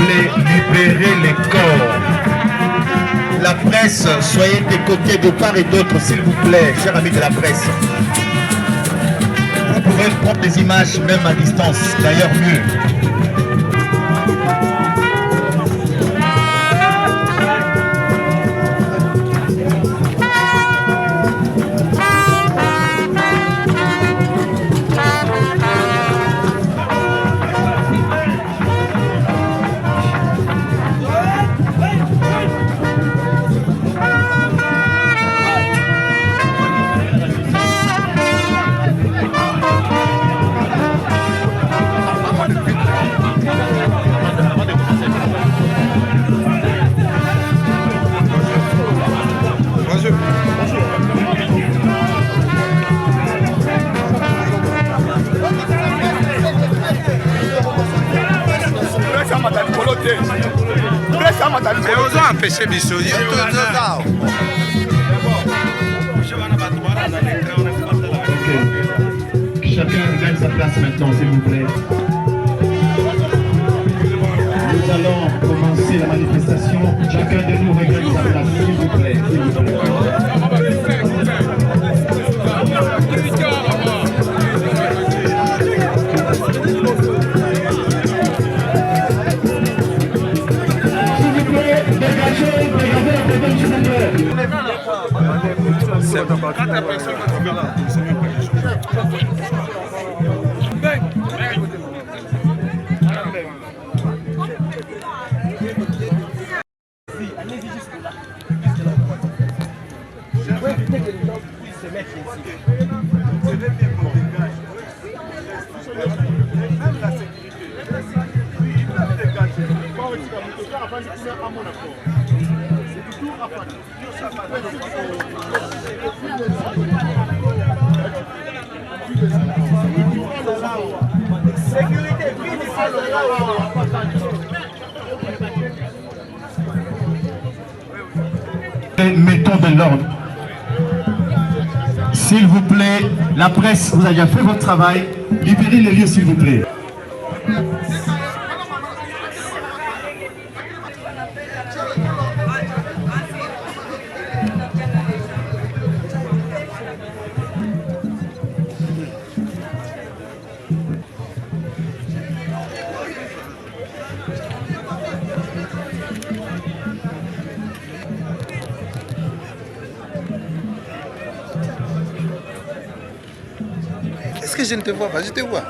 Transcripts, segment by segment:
plaît, libérez les corps. La presse, soyez des côtés de part et d'autre, s'il vous plaît, chers amis de la presse. Vous pourrez prendre des images même à distance, d'ailleurs mieux. Mais on a empêché Bissoli. Chacun gagne sa place maintenant, s'il vous plaît. Nous allons commencer la manifestation. Chacun de nous regagne sa place, s'il vous plaît. S'il vous plaît. Mettons de l'ordre. S'il vous plaît, la presse, vous avez déjà fait votre travail. Libérez les lieux, s'il vous plaît. Est-ce que je ne te vois pas? Je te vois.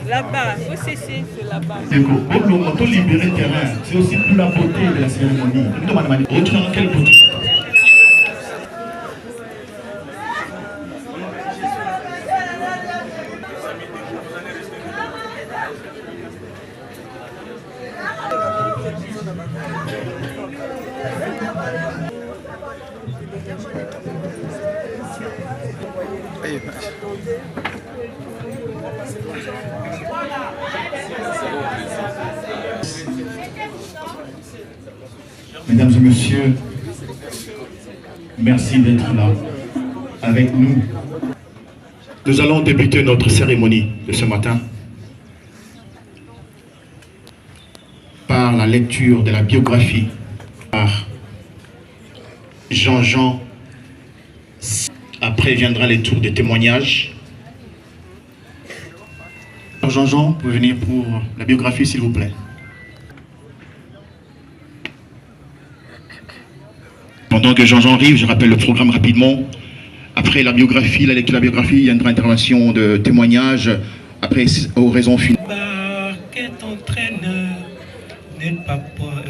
Là-bas, au CC, c'est là-bas. On peut libérer le terrain. C'est aussi pour la beauté de la cérémonie. Autrement, quelle beauté? Mesdames et messieurs, merci d'être là avec nous. Nous allons débuter notre cérémonie de ce matin par la lecture de la biographie par Jean-Jean. Après viendra les tours de témoignages. Jean-Jean, vous pouvez venir pour la biographie, s'il vous plaît. Pendant que Jean-Jean arrive, je rappelle le programme rapidement. Après la biographie, la lecture de la biographie, il y a une intervention de témoignage. Après, aux raisons finales. Qu'est entraîneur, n'aie pas peur.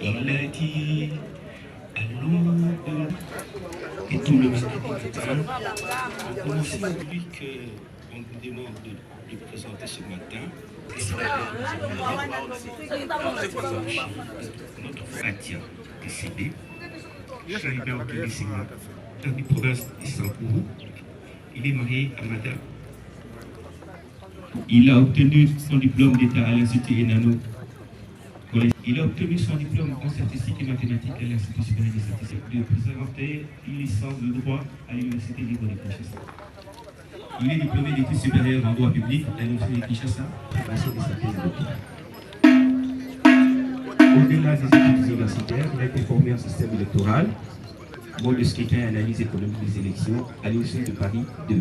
Il a dit à l'aube. Et tout le monde c'est lui qu'on nous demande de présenter ce matin. Notre Fatia décédé, Chaibert Kélisima, dans la province de Sampourou. Il est marié à madame. Il a obtenu son diplôme d'État à l'Institut Enano Il a obtenu son diplôme en statistique et mathématiques à l'Institut supérieur des statistiques. Il a présenté une licence de droit à l'Université libre de Kinshasa. Il est diplômé d'études supérieures en droit public à l'Université de Kinshasa. Au-delà des études universitaires, il a été formé en système électoral, mode de scrutin et analyse économique des élections à l'Université de Paris 2,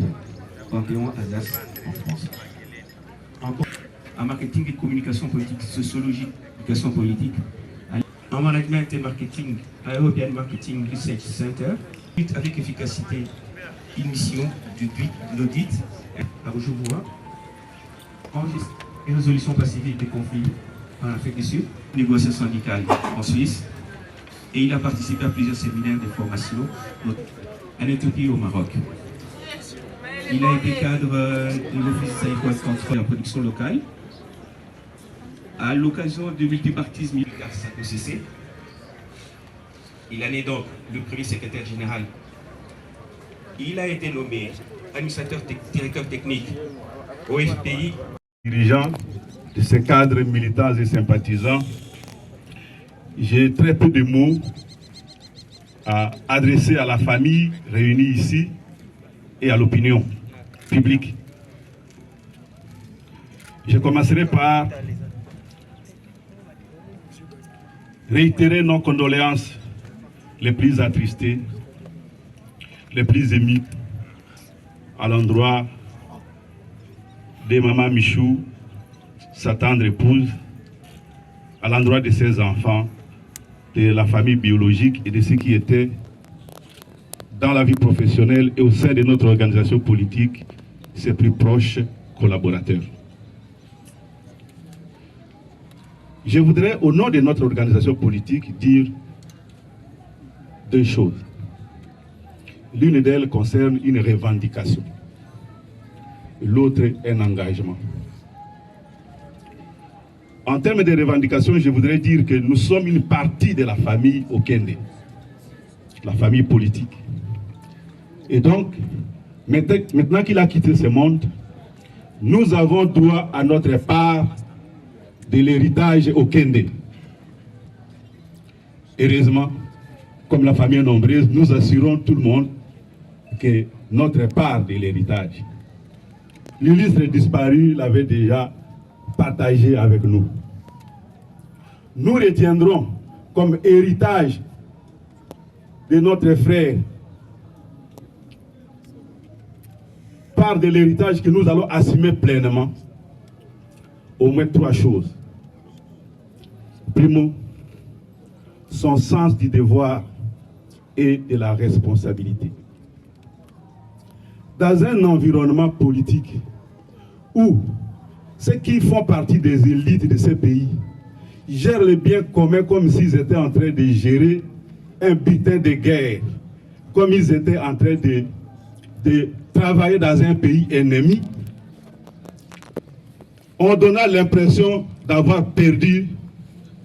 Panthéon Alsace en France. En marketing et communication politique, sociologie, éducation politique, en management et marketing à European Marketing Research Center, avec efficacité, une mission d'audit à Bujumbura, et résolution pacifique des conflits en Afrique du Sud, négociation syndicale en Suisse, et il a participé à plusieurs séminaires de formation en Éthiopie et au Maroc. Il a été cadre de l'Office de contre la production locale. À l'occasion de multipartisme OCC, il en est donc le premier secrétaire général. Il a été nommé administrateur directeur technique au FPI. Dirigeant de ces cadres militants et sympathisants, j'ai très peu de mots à adresser à la famille réunie ici et à l'opinion publique. Je commencerai par réitérer nos condoléances les plus attristées, les plus émues à l'endroit de Maman Michou, sa tendre épouse, à l'endroit de ses enfants, de la famille biologique et de ceux qui étaient dans la vie professionnelle et au sein de notre organisation politique, ses plus proches collaborateurs. Je voudrais, au nom de notre organisation politique, dire deux choses. L'une d'elles concerne une revendication, l'autre un engagement. En termes de revendication, je voudrais dire que nous sommes une partie de la famille Okende, la famille politique. Et donc, maintenant qu'il a quitté ce monde, nous avons droit à notre part de l'héritage Okende. Heureusement, comme la famille est nombreuse, nous assurons tout le monde que notre part de l'héritage. L'illustre disparu l'avait déjà partagé avec nous. Nous retiendrons comme héritage de notre frère, part de l'héritage que nous allons assumer pleinement, au moins trois choses. Primo, son sens du devoir et de la responsabilité. Dans un environnement politique où ceux qui font partie des élites de ces pays gèrent le bien commun comme s'ils étaient en train de gérer un butin de guerre, comme ils étaient en train de travailler dans un pays ennemi, on donna l'impression d'avoir perdu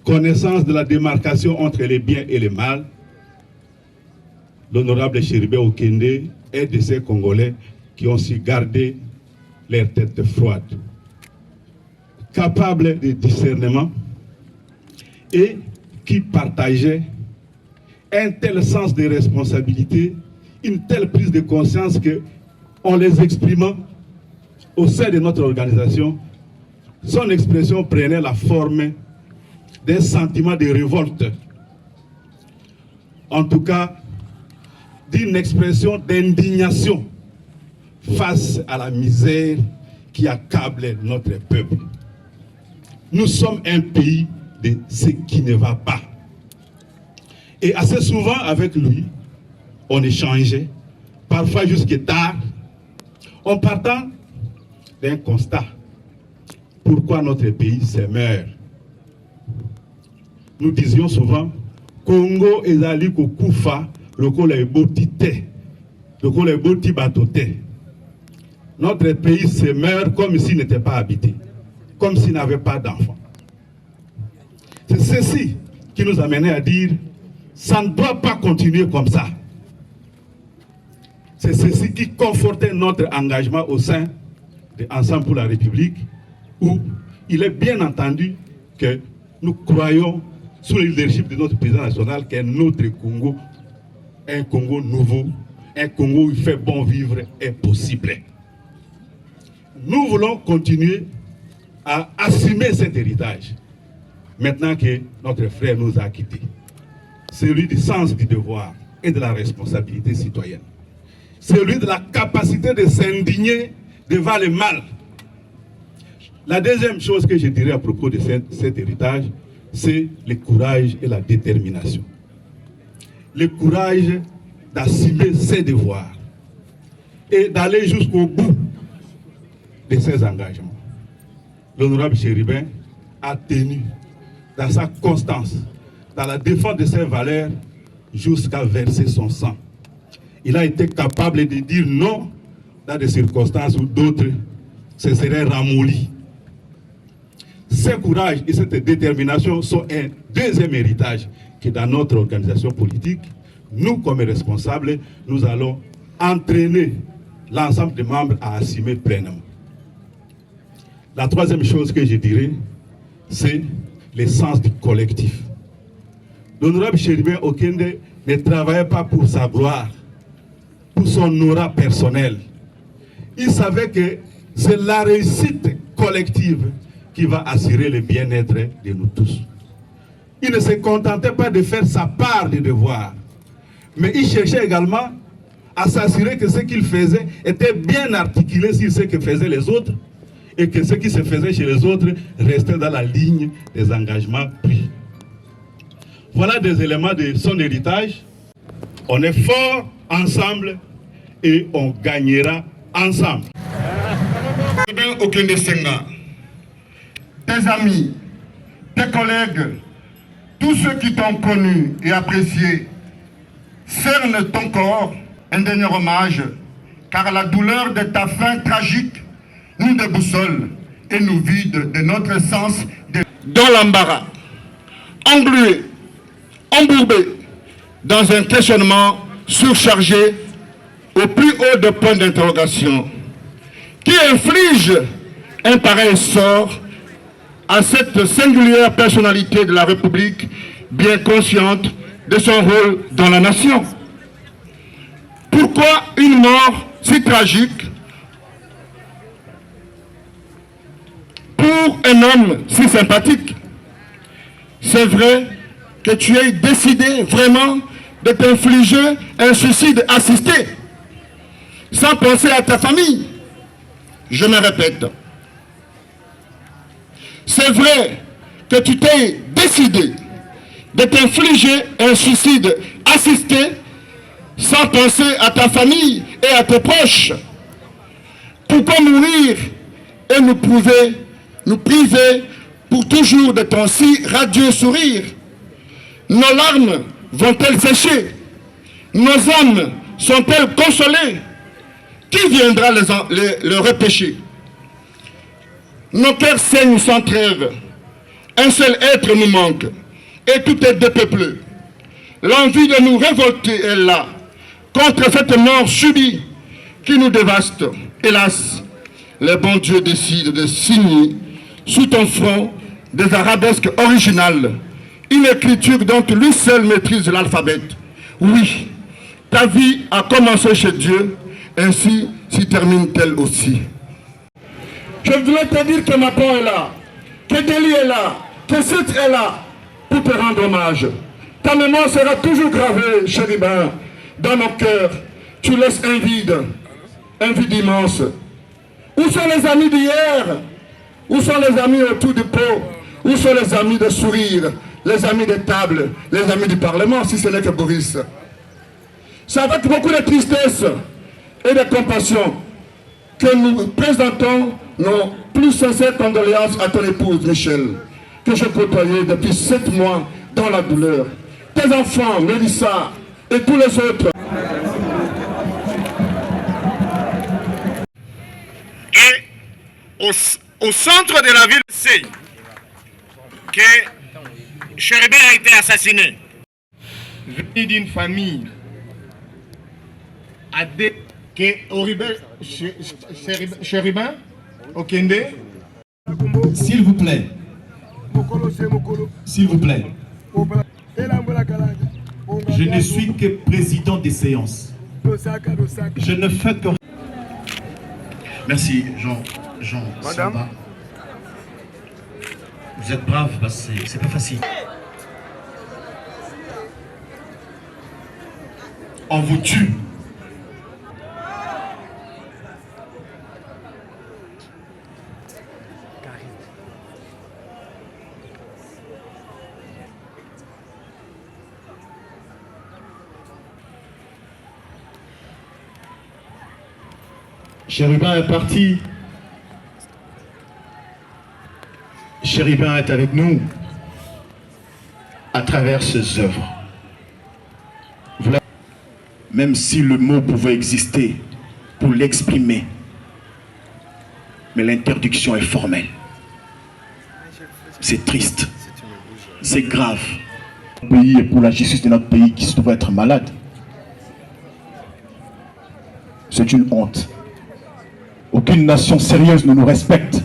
connaissance de la démarcation entre les biens et les mal. L'honorable Chéribé Okende est de ces Congolais qui ont su garder leur tête froide, capables de discernement et qui partageaient un tel sens de responsabilité, une telle prise de conscience que, en les exprimant au sein de notre organisation, son expression prenait la forme d'un sentiment de révolte, en tout cas d'une expression d'indignation face à la misère qui accable notre peuple. Nous sommes un pays de ce qui ne va pas. Et assez souvent avec lui, on échangeait, parfois jusqu'à tard, en partant d'un constat. Pourquoi notre pays se meurt? Nous disions souvent, Congo ezali kokufa lokola eboti te, lokola eboti bato te. Notre pays se meurt comme s'il n'était pas habité, comme s'il n'avait pas d'enfants. C'est ceci qui nous amenait à dire, ça ne doit pas continuer comme ça. C'est ceci qui confortait notre engagement au sein de Ensemble pour la République, où il est bien entendu que nous croyons sous le leadership de notre président national, qu'un autre Congo, un Congo nouveau, un Congo où il fait bon vivre est possible. Nous voulons continuer à assumer cet héritage, maintenant que notre frère nous a quittés. Celui du sens du devoir et de la responsabilité citoyenne. Celui de la capacité de s'indigner devant le mal. La deuxième chose que je dirais à propos de cet héritage, c'est le courage et la détermination. Le courage d'assumer ses devoirs et d'aller jusqu'au bout de ses engagements. L'honorable Chéribin a tenu dans sa constance, dans la défense de ses valeurs, jusqu'à verser son sang. Il a été capable de dire non dans des circonstances où d'autres se seraient ramollis. Ce courage et cette détermination sont un deuxième héritage que dans notre organisation politique, nous, comme responsables, nous allons entraîner l'ensemble des membres à assumer pleinement. La troisième chose que je dirais, c'est le sens du collectif. L'honorable Chéribin Okende ne travaillait pas pour sa gloire, pour son aura personnel. Il savait que c'est la réussite collective qui va assurer le bien-être de nous tous. Il ne se contentait pas de faire sa part de devoir, mais il cherchait également à s'assurer que ce qu'il faisait était bien articulé sur ce que faisaient les autres et que ce qui se faisait chez les autres restait dans la ligne des engagements pris. Voilà des éléments de son héritage. On est fort ensemble et on gagnera ensemble. Tes amis, tes collègues, tous ceux qui t'ont connu et apprécié, cernent ton corps un dernier hommage, car la douleur de ta fin tragique nous déboussole et nous vide de notre sens dans l'embarras, englué, embourbé dans un questionnement surchargé au plus haut de points d'interrogation, qui inflige un pareil sort à cette singulière personnalité de la République, bien consciente de son rôle dans la nation. Pourquoi une mort si tragique pour un homme si sympathique? C'est vrai que tu aies décidé vraiment de t'infliger un suicide assisté, sans penser à ta famille. Je me répète. C'est vrai que tu t'es décidé de t'infliger un suicide assisté sans penser à ta famille et à tes proches. Pourquoi mourir et nous priver pour toujours de ton si radieux sourire? Nos larmes vont-elles sécher? Nos âmes sont-elles consolées? Qui viendra le repêcher? Nos cœurs saignent sans trêve. Un seul être nous manque. Et tout est dépeuplé. L'envie de nous révolter est là, contre cette mort subie qui nous dévaste. Hélas, le bon Dieu décide de signer sous ton front des arabesques originales, une écriture dont lui seul maîtrise l'alphabet. Oui, ta vie a commencé chez Dieu, ainsi s'y termine-t-elle aussi. Je voulais te dire que Mapon est là, que Deli est là, que Seth est là, pour te rendre hommage. Ta mémoire sera toujours gravée, Chéribin, dans nos cœurs. Tu laisses un vide immense. Où sont les amis d'hier? Où sont les amis autour du pot? Où sont les amis de sourire? Les amis des tables? Les amis du Parlement, si ce n'est que Boris? C'est avec beaucoup de tristesse et de compassion que nous présentons nos plus sincères condoléances à ton épouse, Michel, que je côtoyais depuis 7 mois dans la douleur. Tes enfants, Mélissa et tous les autres. Et au centre de la ville, c'est que Chéribin a été assassiné. Venu d'une famille Chéribin Okende. S'il vous plaît. S'il vous plaît. Je ne suis que président des séances. Je ne fais que... Merci, Jean Madame. Samba. Vous êtes brave parce que c'est pas facile. On vous tue. Chérubin est parti. Chérubin est avec nous à travers ses œuvres. Voilà. Même si le mot pouvait exister pour l'exprimer, mais l'interdiction est formelle. C'est triste, c'est grave. Notre pays et pour la justice de notre pays qui se trouve être malade. C'est une honte. Aucune nation sérieuse ne nous respecte.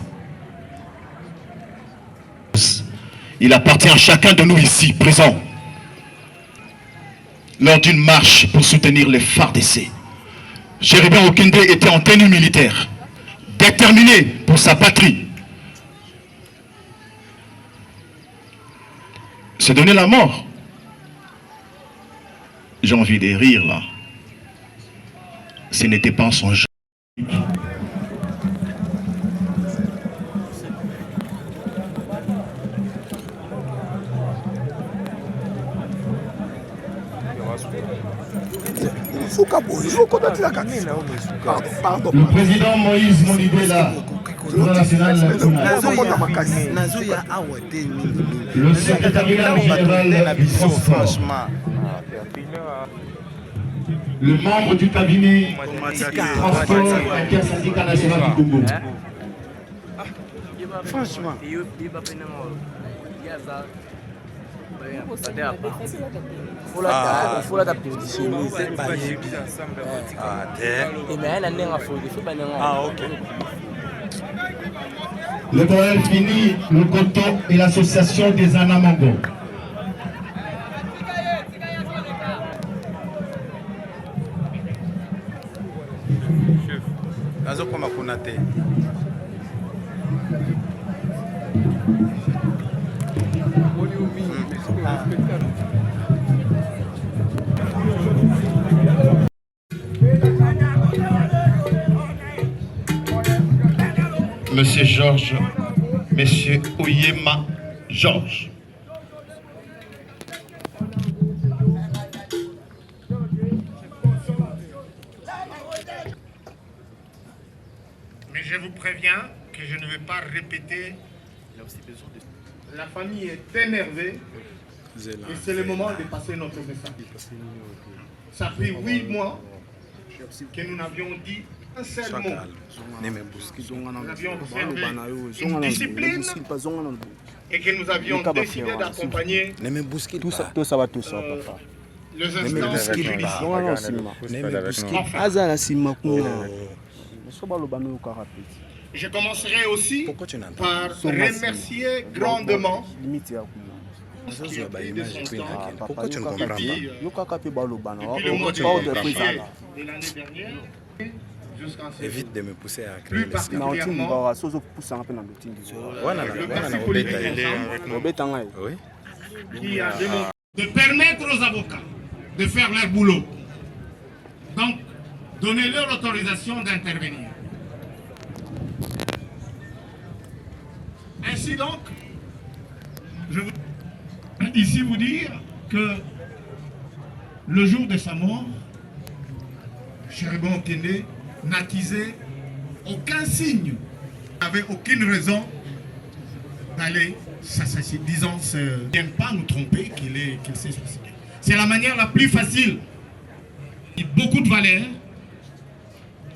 Il appartient à chacun de nous ici, présents, lors d'une marche pour soutenir les FARDC. Chérubin Okende était en tenue militaire, déterminé pour sa patrie. Se donner la mort. J'ai envie de rire là. Ce n'était pas son jeu. Le président Moïse Molibela, le secrétariat général du transport, le membre du cabinet transport intersyndical national du Congo. Franchement. Le Noël fini, le coton et l'association des Anamango. Monsieur Georges, Monsieur Oyema Georges. Mais je vous préviens que je ne vais pas répéter. La famille est énervée et c'est le moment de passer notre message. Ça fait 8 mois que nous n'avions dit un seul mot. Nous avions observé une discipline et que nous avions décidé d'accompagner les instances judiciaires. Je commencerai aussi par remercier grandement qui a pris de son temps Pourquoi tu ne comprends pas? depuis le mois de février de l'année dernière jusqu'en ce jour. Évite de me pousser à créer Plus les particulièrement, le parti politique ensemble qui a démontré de permettre aux avocats de faire leur boulot. Donc, donner leur autorisation d'intervenir. Ainsi donc, je veux ici vous dire que le jour de sa mort, Chérubin Okende n'attisait aucun signe, n'avait aucune raison d'aller s'assassiner. Disons, ne viennent pas nous tromper qu'il s'est suicidé. C'est la manière la plus facile. Il y a beaucoup de valeurs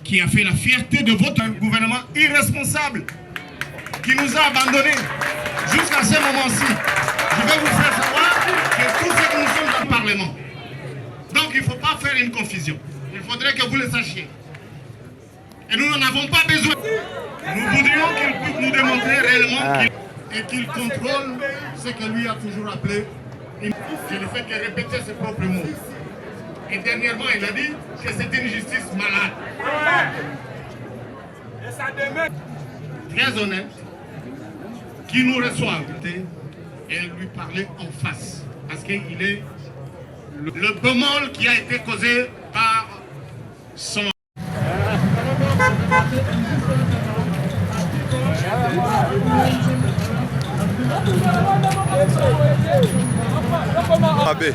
qui a fait la fierté de votre gouvernement irresponsable qui nous a abandonnés jusqu'à ce moment-ci. Je vais vous faire savoir que tout ce que nous sommes dans le Parlement. Donc il ne faut pas faire une confusion. Il faudrait que vous le sachiez. Et nous n'en avons pas besoin. Nous voudrions qu'il puisse nous démontrer réellement qu'il contrôle ce que lui a toujours appelé Je ne fais que répéter ses propres mots. Et dernièrement, il a dit que c'est une justice malade. Très honnête, qui nous reçoit et lui parler en face. Parce qu'il est le bémol qui a été causé par son... Abbé.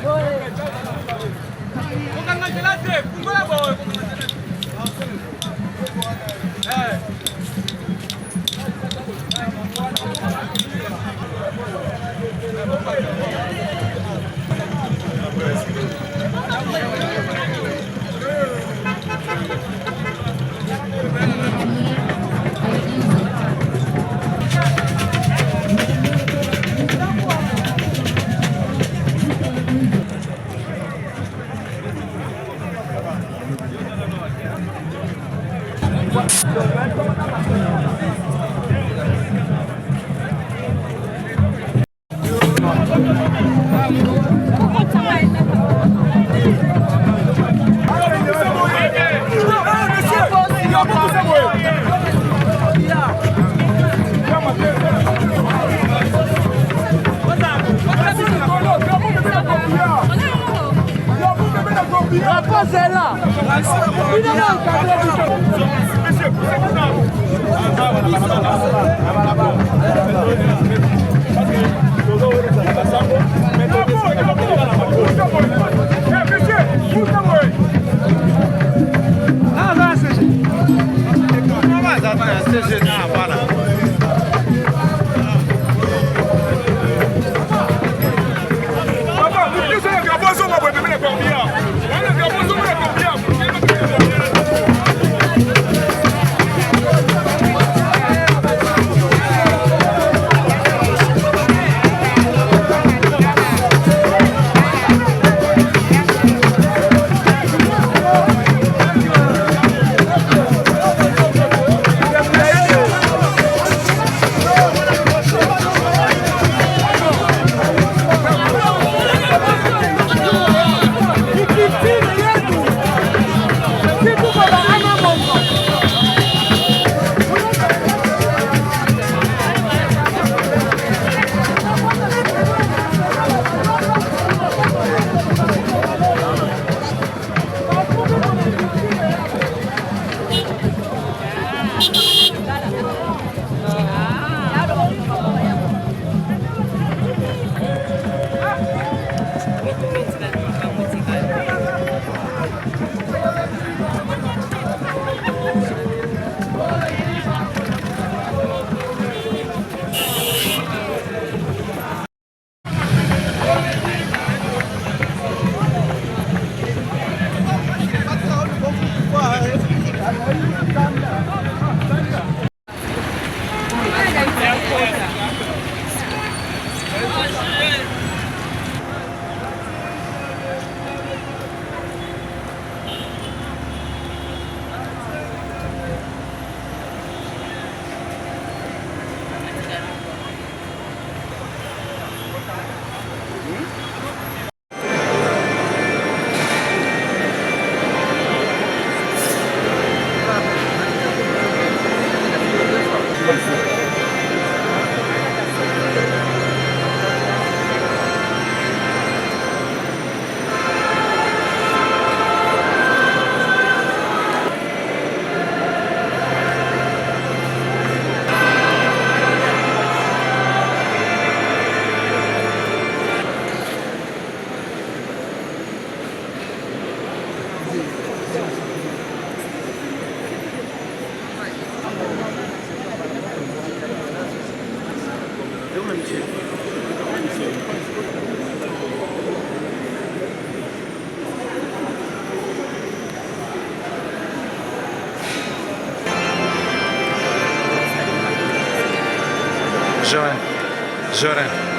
Jorin.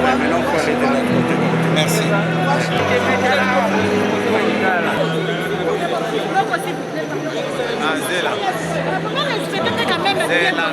Maintenant, il faut aller de l'autre côté. Merci. Ah, c'est là. C'est là.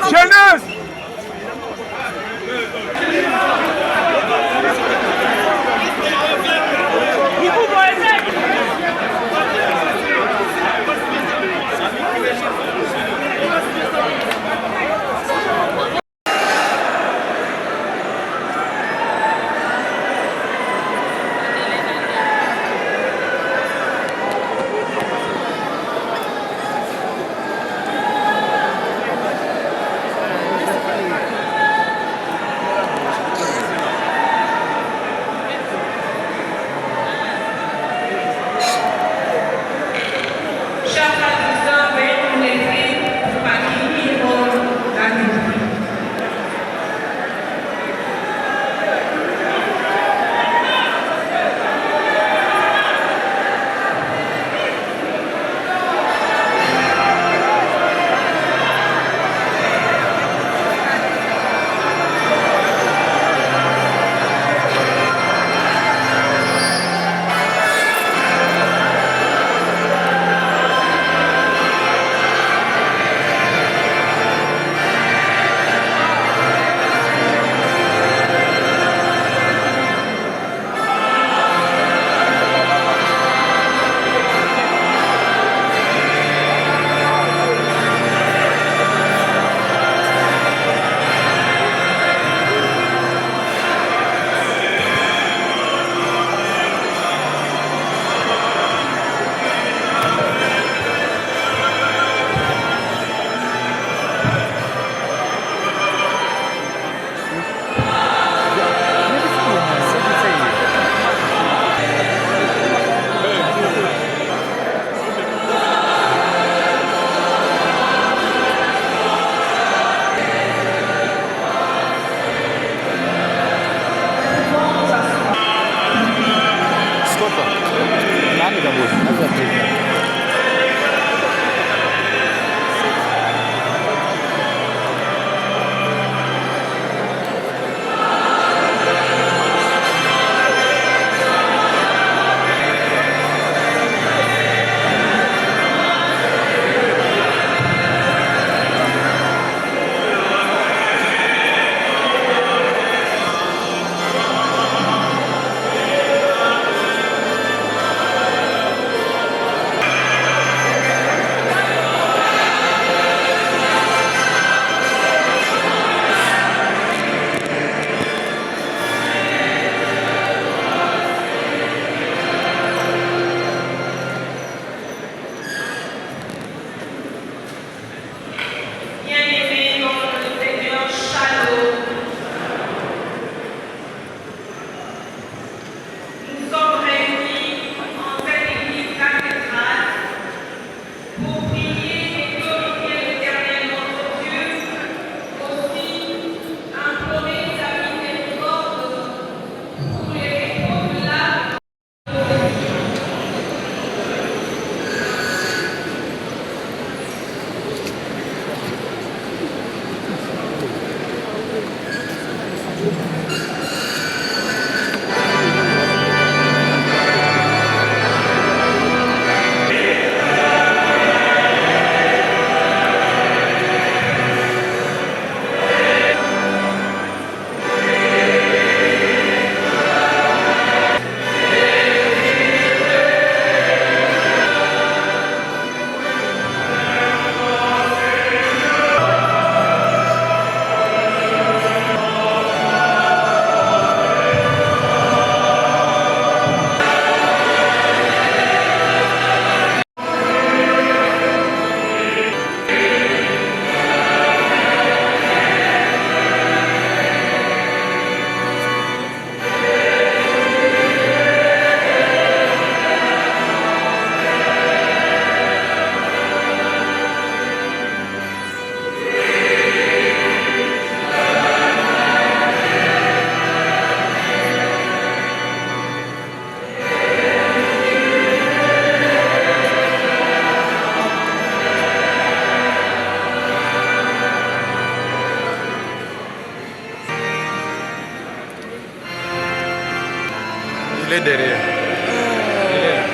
Jeunesse! Il est derrière. Il est là.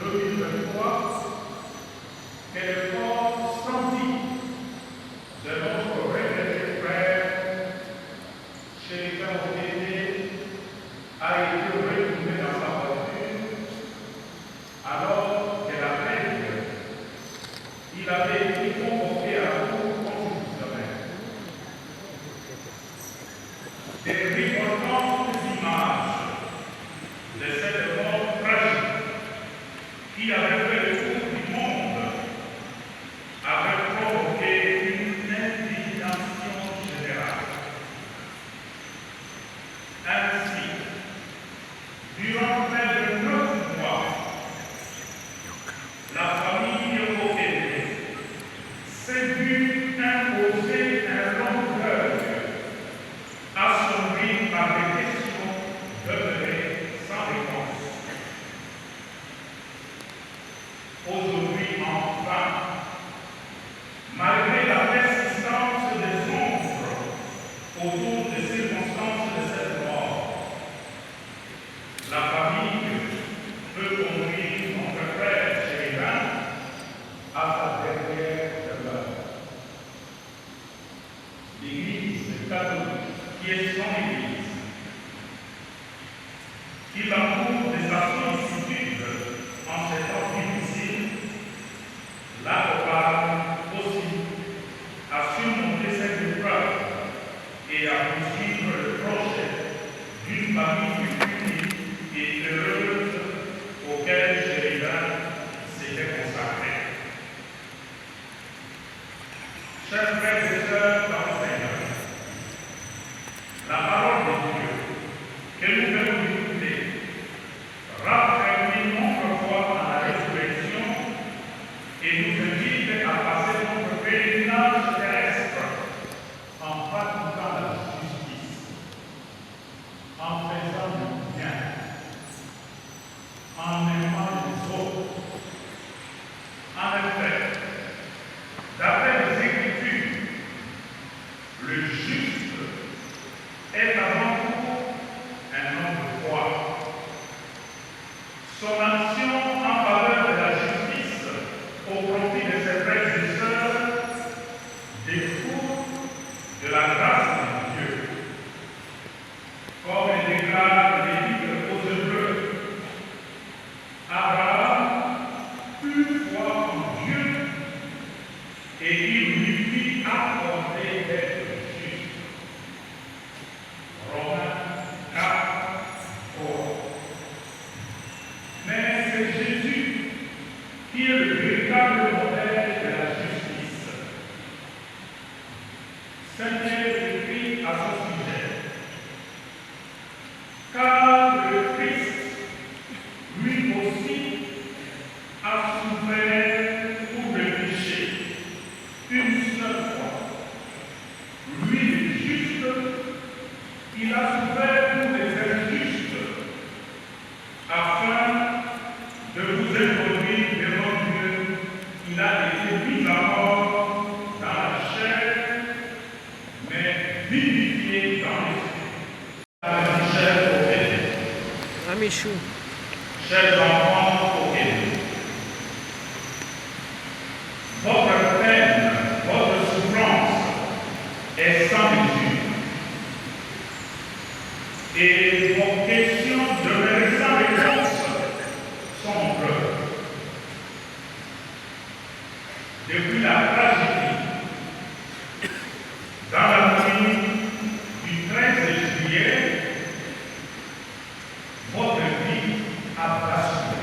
2023 que l'effort sans limite de notre regretté frère, Chérifin Okété, a été retrouvé dans sa voiture alors que la veille, il avait été convoqué à la Cour constitutionnelle. Des révoltantes images de cette mort tragique qui avait fait le tour du monde avaient provoqué une indignation générale. Ainsi, durant près de 9 mois, la famille Okété s'est vue imposer un long deuil, assommé par des questions demeurées sans réponse. Aujourd'hui, enfin, malgré la persistance des ombres autour des circonstances de cette mort, la famille peut conduire notre frère Chérifin à sa dernière demeure. L'Église catholique, qui est son Église, qui l'amour de sa sollicitude en ces temps difficiles, l'accompagne aussi à surmonter cette épreuve et à poursuivre le projet d'une famille unie et heureuse auquel Chérifin s'était consacré. Chers frères et sœurs dans le Seigneur, la parole de Dieu que nous venons d'écouter raffermit notre foi en la résurrection et nous invite à passer notre pèlerinage terrestre en pratiquant la justice, en faisant le bien, en aimant les autres. En effet, d'après les Écritures, le juste est avant tout un homme de foi. Son action en faveur de la justice au profit de ses frères et sœurs découle de la grâce de Dieu. Comme le déclare l'Épître aux Hébreux, Abraham eut foi en Dieu et il lui fit accorder d'être juste. Romains 4, 3. Mais c'est Jésus qui est le véritable modèle de la justice. Saint Pierre écrit à ce sujet: car le Christ, lui aussi, a souffert pour le péché une seule fois. Lui, le juste, il a souffert pour les injustes, afin de vous introduire devant Dieu. Il a été mis à mort dans la chair, mais vivifié dans l'esprit. Chers Okété, Amichou. chers enfants Okété, votre peine, votre souffrance est sans mesure. Et vos questions demeurées sans réponse sont nombreuses. Depuis la tragédie, dans la nuit du 13 juillet, votre vie a basculé.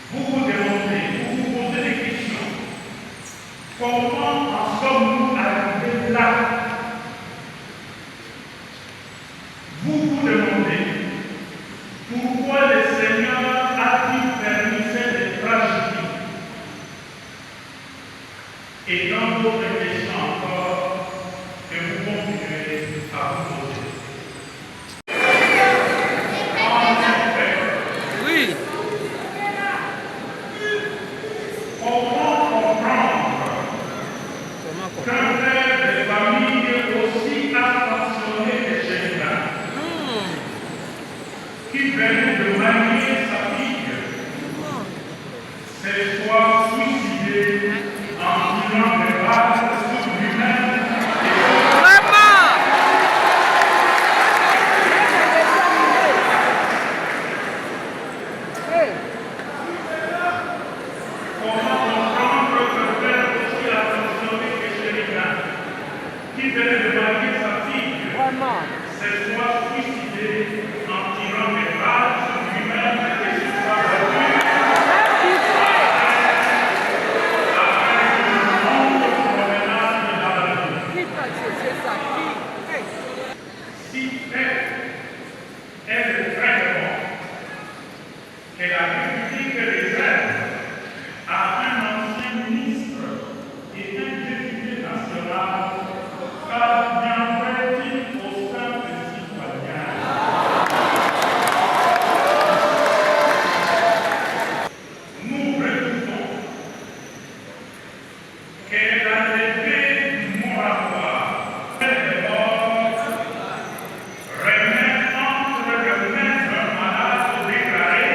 Vous vous demandez, vous vous posez des questions. Comment en sommes-nous arrivés là? Vous vous demandez pourquoi le Seigneur a-t-il permis cette tragédie? Et dans d'autres questions encore que vous continuez à vous poser. En qui venait de marier sa fille, cette fois suicidée en tirant des balles sur lui-même. Comment comprendre que faire aussi la fonctionner que Chérina, qui venait de marier sa fille, cette fois suicidée en tirant des balles sur lui-même et sur sa voiture. Si fait est le traitement que la République réserve à un ancien ministre et un député national, qu'adviendrait-il au sein des citoyens? Nous redoutons que la levée du moratoire remet entre les mains d'un malade déclaré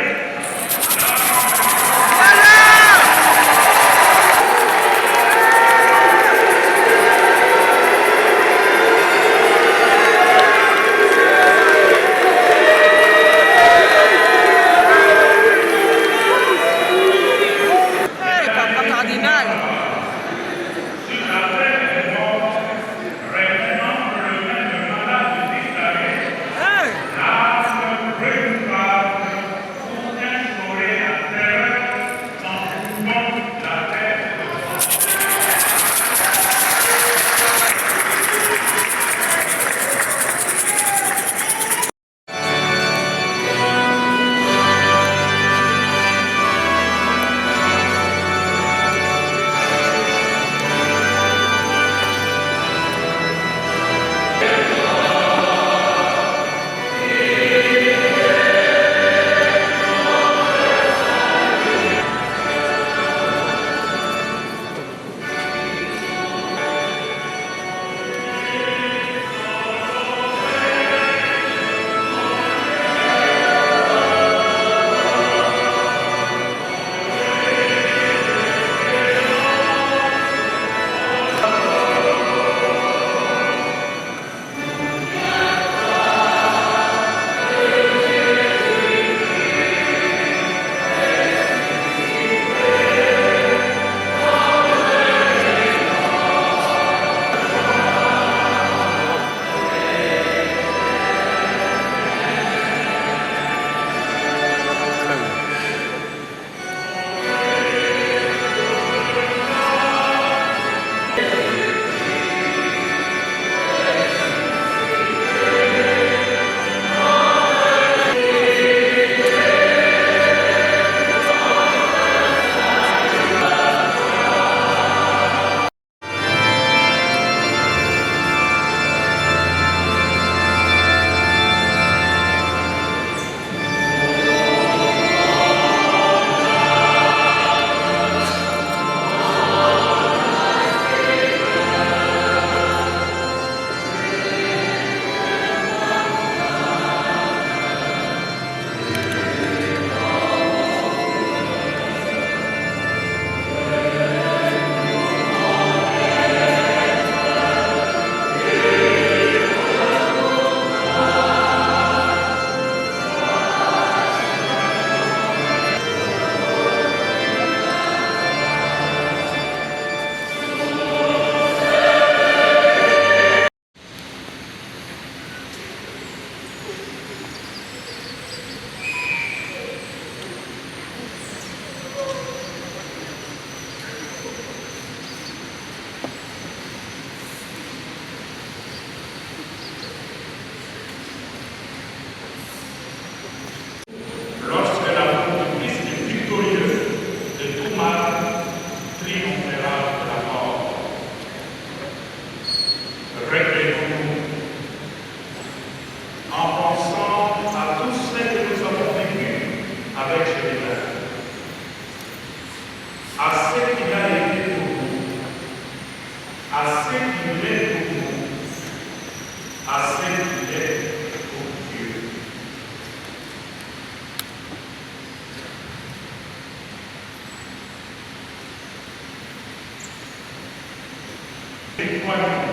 Et croyons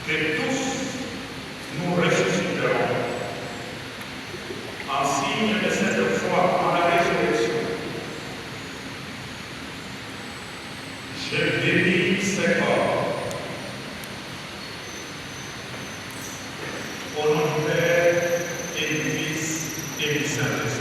que tous nous ressusciterons en signe de cette foi en la résurrection. Je bénis ce corps. Au nom du Père et du Fils et du Saint-Esprit.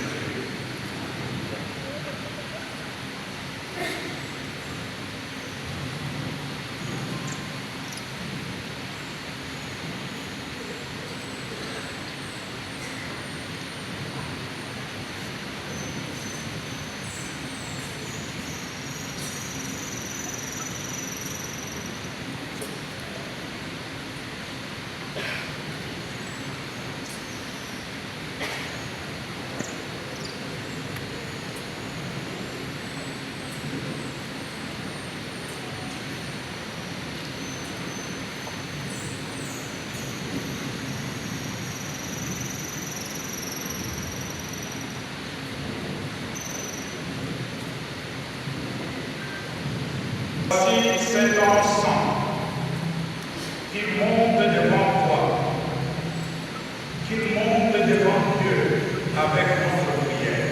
Voici cet encens qui monte devant toi, qui monte devant Dieu avec notre prière.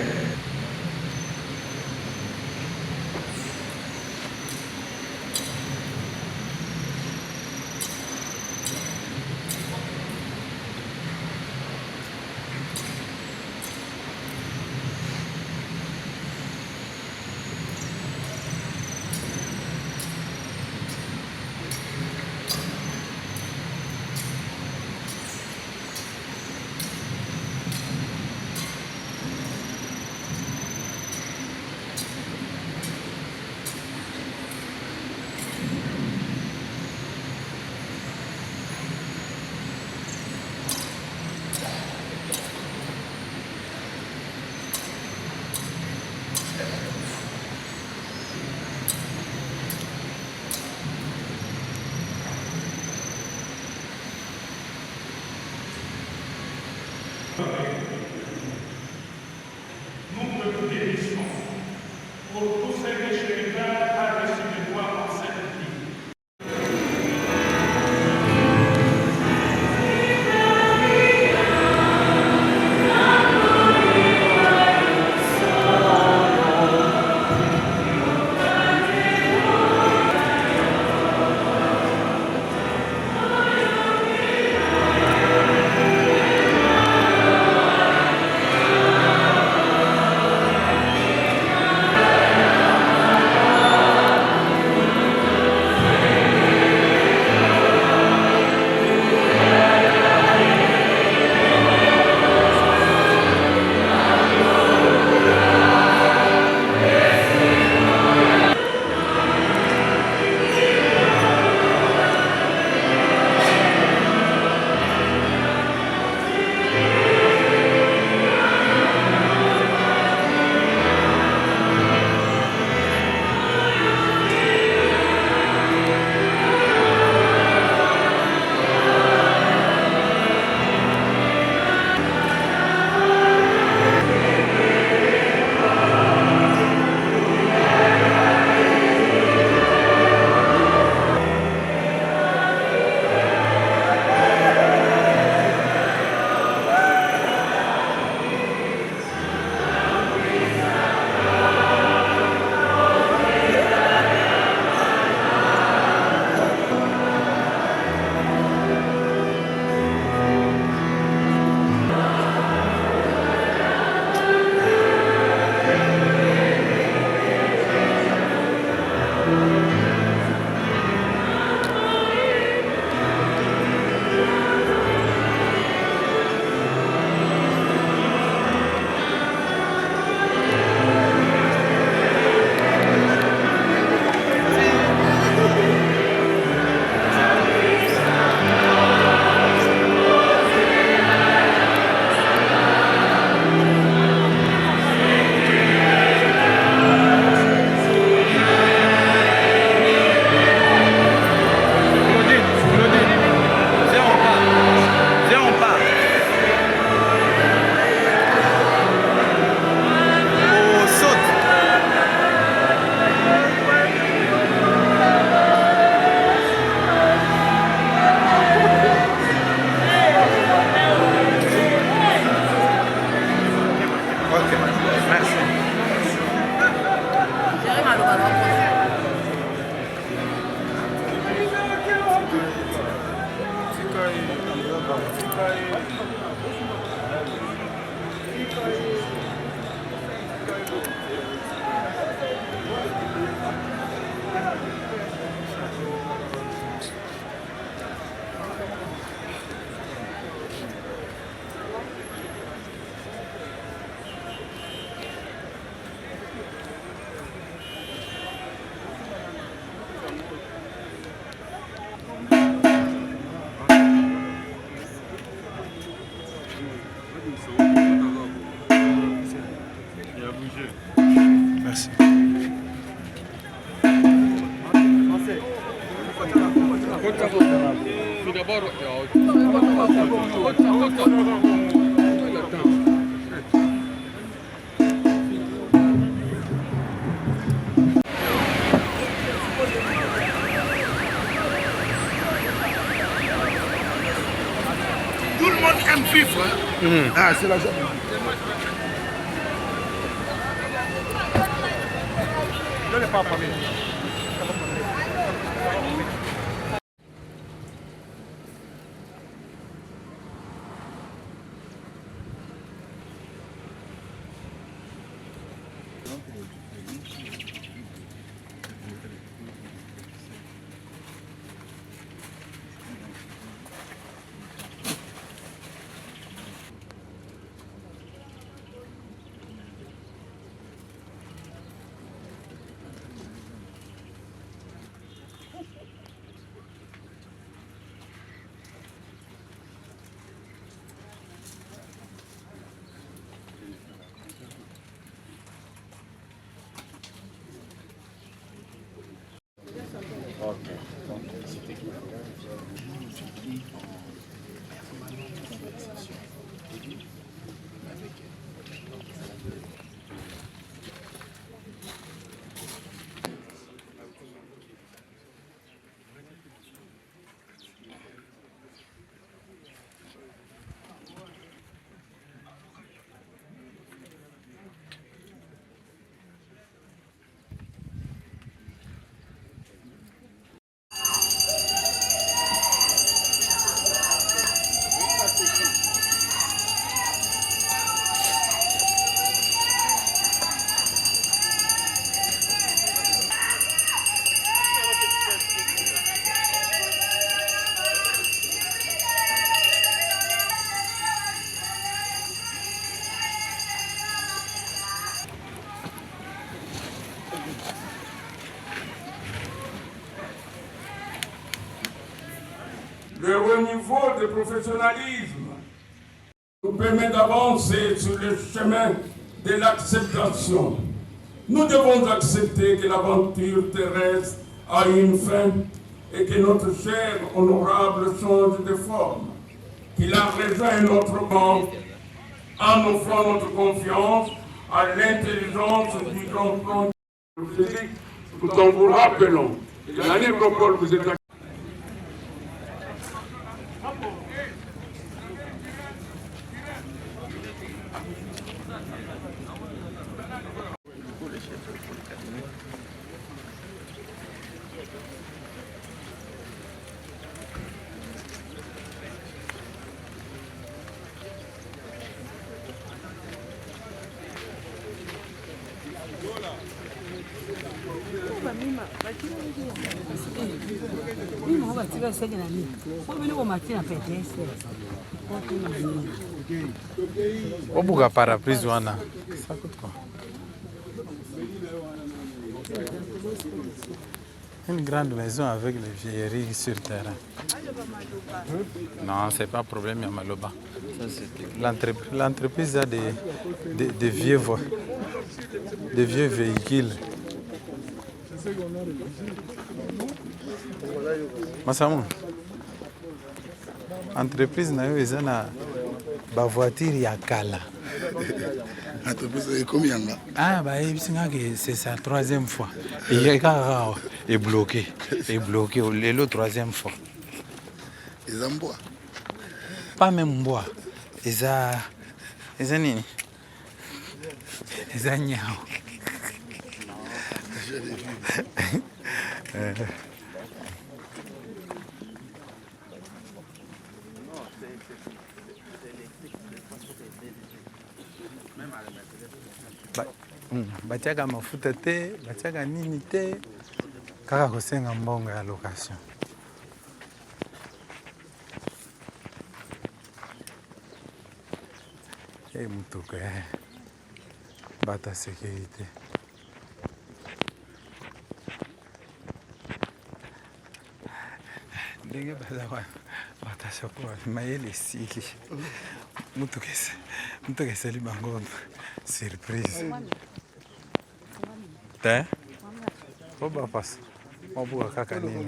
Merci. Tout le monde aime vivre. Hein? Ah, c'est la joie. Je n'ai pas parlé. Le haut niveau de professionnalisme nous permet d'avancer sur le chemin de l'acceptation. Nous devons accepter que l'aventure terrestre a une fin et que notre chair honorable change de forme, qu'il a rejoint notre monde en offrant notre confiance à l'intelligence du grand plan physique, tout en vous rappelant que la nécropole vous est Obuga parapluie wana. Ça coûte quoi? Une grande maison avec les vieilleries sur terrain. Non, c'est pas un problème à Maloba. L'entreprise a des vieux véhicules. Masamou, entreprise na yo eza na ba voiture ya kala. Entreprise combien là? Ah bah c'est sa troisième fois. Il est bloqué. Est bloqué le troisième fois. Ils en bois. Pas même bois. Ils nini? Ils nyao. Je l'ai vu. Batiaka mafuta te, batiaka nini te, kaka kosenga mbongo ya location. Mutuka bata sécurité. Ndenge baza batashakuwa mayele sili. Mutuka esali bango surprise. Te? Oba passe. Mabuka kaka nini?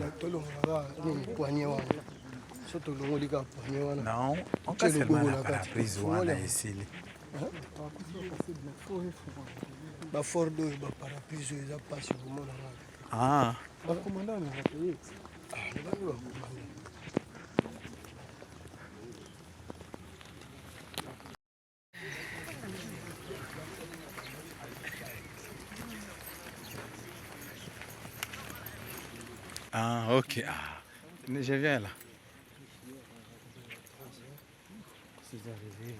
Non, on casse le mal à la prise wana esili. Ba Fordo ba parapluie eza passe komona nga. Ah. Ba commandant na paye. Ah, ok. Ah, je viens là. C'est arrivé.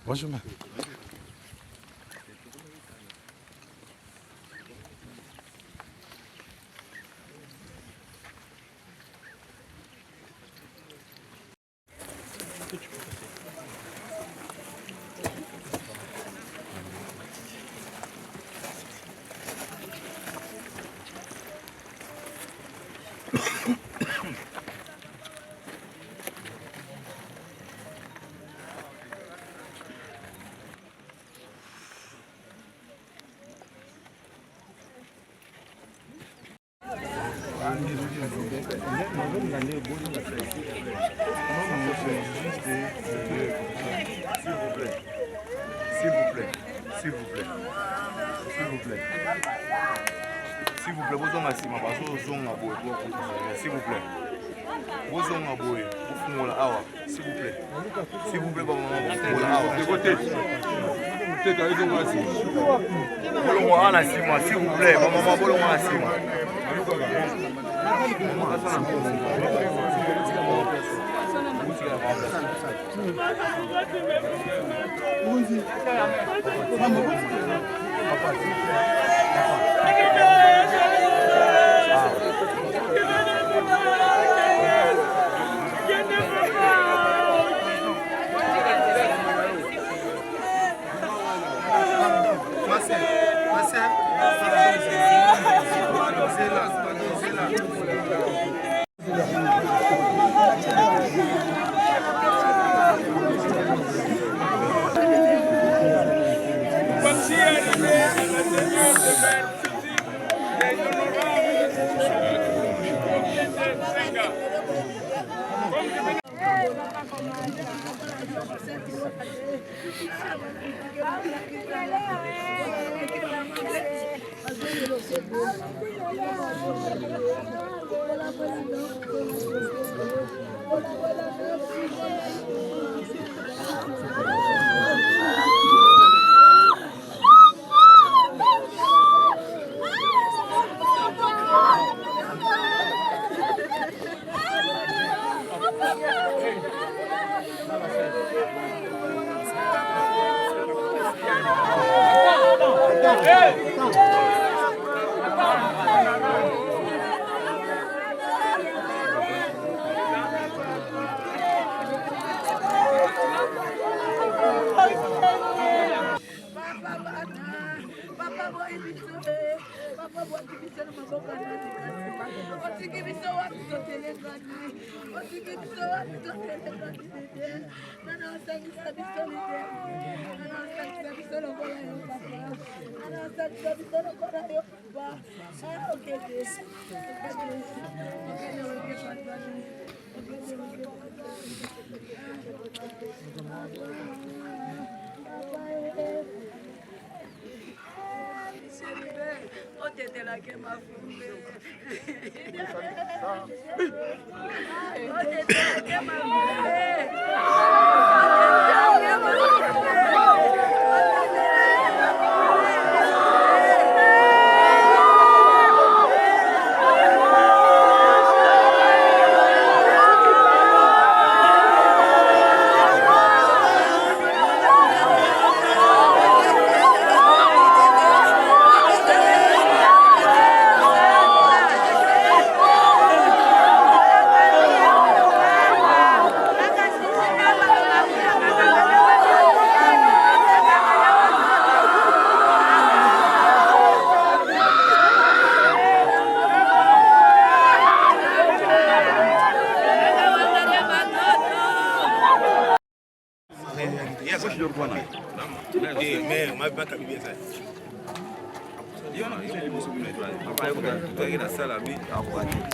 Bonjour, ma. S'il vous plaît. S'il vous plaît. S'il vous plaît. S'il vous plaît, vous avez s'il vous plaît. Vous avez s'il vous plaît. S'il vous plaît, de côté. S'il vous plaît, mais